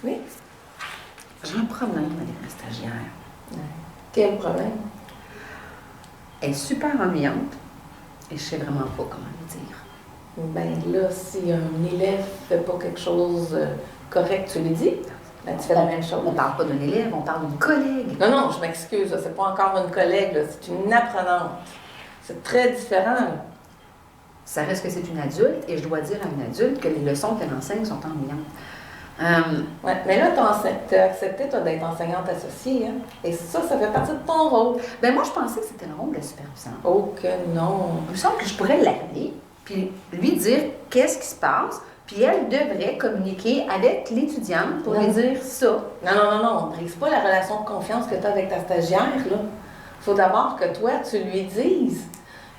Oui. J'ai un problème avec ma stagiaire. Quel problème? Elle est super ennuyante et je sais vraiment pas comment le dire. Ben là, si un élève fait pas quelque chose correct, tu lui dis. Ben, tu fais la même chose. On parle pas d'un élève, on parle d'une collègue. Non, non, je m'excuse, là, c'est pas encore une collègue, là, c'est une apprenante. C'est très différent. Là. Ça reste que c'est une adulte et je dois dire à une adulte que les leçons qu'elle enseigne sont ennuyantes. Ouais, mais là, tu as accepté toi, d'être enseignante associée, hein? Et ça fait partie de ton rôle. Ben moi, je pensais que c'était le rôle de la superviseure. Oh que non! Il me semble que je pourrais l'appeler, puis lui dire qu'est-ce qui se passe, puis elle devrait communiquer avec l'étudiante pour lui dire ça. Non, non, non, non, ne brise pas la relation de confiance que tu as avec ta stagiaire, là. Il faut d'abord que toi, tu lui dises.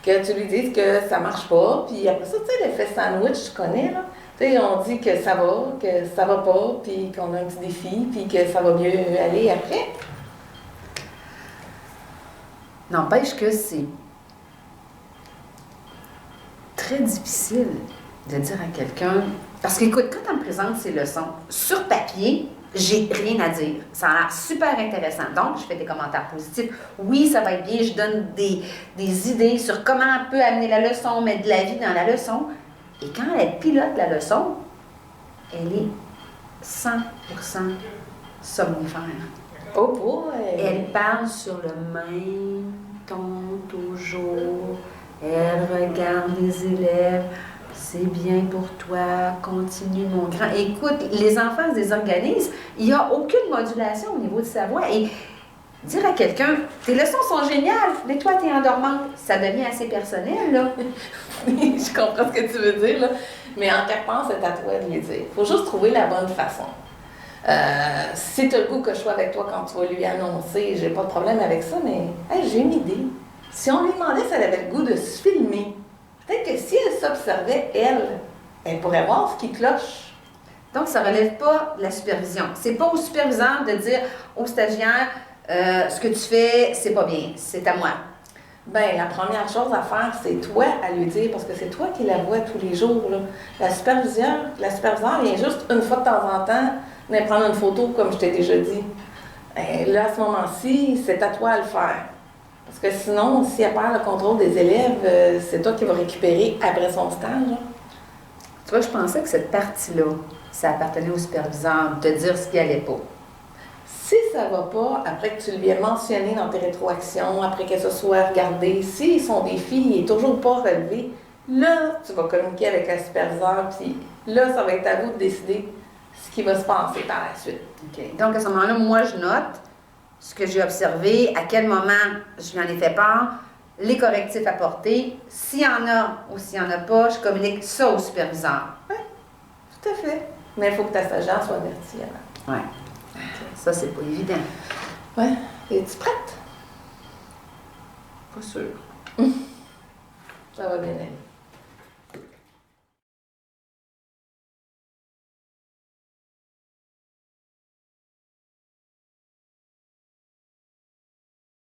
Que tu lui dises que ça marche pas, puis après ça, tu sais, l'effet sandwich, tu connais, là. Tu sais, on dit que ça va pas, puis qu'on a un petit défi, puis que ça va mieux aller après. N'empêche que c'est très difficile de dire à quelqu'un... Parce qu'écoute, quand on me présente ces leçons, sur papier, j'ai rien à dire. Ça a l'air super intéressant. Donc, je fais des commentaires positifs. Oui, ça va être bien. Je donne des idées sur comment on peut amener la leçon, mettre de la vie dans la leçon. Et quand elle pilote la leçon, elle est 100% somnifère. Oh boy! Elle parle sur le même ton toujours. Elle regarde les élèves. C'est bien pour toi, continue mon grand. Écoute, les enfants se désorganisent. Il n'y a aucune modulation au niveau de sa voix. Et dire à quelqu'un, tes leçons sont géniales, mais toi, tu es endormante, ça devient assez personnel, là. Oui, je comprends ce que tu veux dire, là. Mais en quelque part, c'est à toi de les dire. Il faut juste trouver la bonne façon. Si tu as le goût que je sois avec toi quand tu vas lui annoncer, j'ai pas de problème avec ça, mais hey, j'ai une idée. Si on lui demandait si elle avait le goût de se filmer, peut-être que si elle s'observait, elle pourrait voir ce qui cloche. Donc, ça ne relève pas de la supervision. C'est pas au superviseur de dire au stagiaire, ce que tu fais, c'est pas bien, c'est à moi. Bien, la première chose à faire, c'est toi à lui dire, parce que c'est toi qui la vois tous les jours. Là. La superviseure vient juste une fois de temps en temps venir prendre une photo, comme je t'ai déjà dit. Et là, à ce moment-ci, c'est à toi à le faire. Parce que sinon, si elle perd le contrôle des élèves, c'est toi qui vas récupérer après son stage. Là. Tu vois, je pensais que cette partie-là, ça appartenait au superviseur de dire ce qui allait pas. Si ça va pas, après que tu lui aies mentionné dans tes rétroactions, après que ça soit regardé, si son défi n'est toujours pas relevé, là, tu vas communiquer avec la superviseure, puis là, ça va être à vous de décider ce qui va se passer par la suite. OK. Donc, à ce moment-là, moi, je note ce que j'ai observé, à quel moment je lui en ai fait part, les correctifs apportés. S'il y en a ou s'il n'y en a pas, je communique ça au superviseur. Oui, tout à fait. Mais il faut que ta stagiaire soit avertie avant. Oui. Ça, c'est pas évident. Ouais. Es-tu prête? Pas sûr. Ça va bien aller.